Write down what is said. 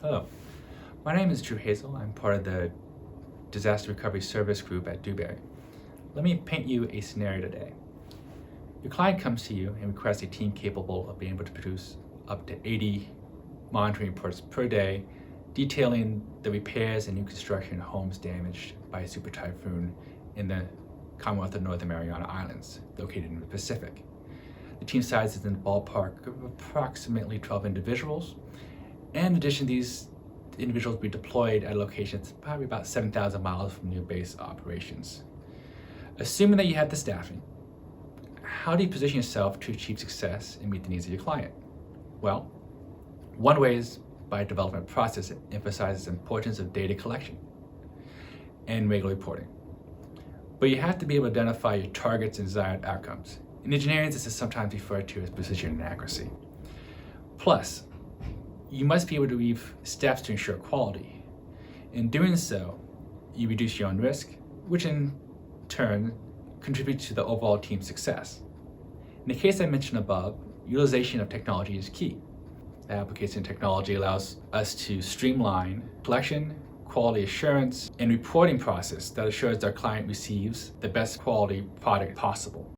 Hello, my name is Drew Hazel. I'm part of the Disaster Recovery Service Group at Dewberry. Let me paint you a scenario today. Your client comes to you and requests a team capable of being able to produce up to 80 monitoring reports per day, detailing the repairs and new construction of homes damaged by a super typhoon in the Commonwealth of Northern Mariana Islands, located in the Pacific. The team size is in the ballpark of approximately 12 individuals. And in addition, these individuals will be deployed at locations probably about 7,000 miles from your base operations. Assuming that you have the staffing, how do you position yourself to achieve success and meet the needs of your client? Well, one way is by developing a process that emphasizes the importance of data collection and regular reporting. But you have to be able to identify your targets and desired outcomes. In engineering, this is sometimes referred to as precision and accuracy. Plus, you must be able to weave steps to ensure quality. In doing so, you reduce your own risk, which in turn contributes to the overall team success. In the case I mentioned above, utilization of technology is key. The application technology allows us to streamline collection, quality assurance, and reporting process that assures our client receives the best quality product possible.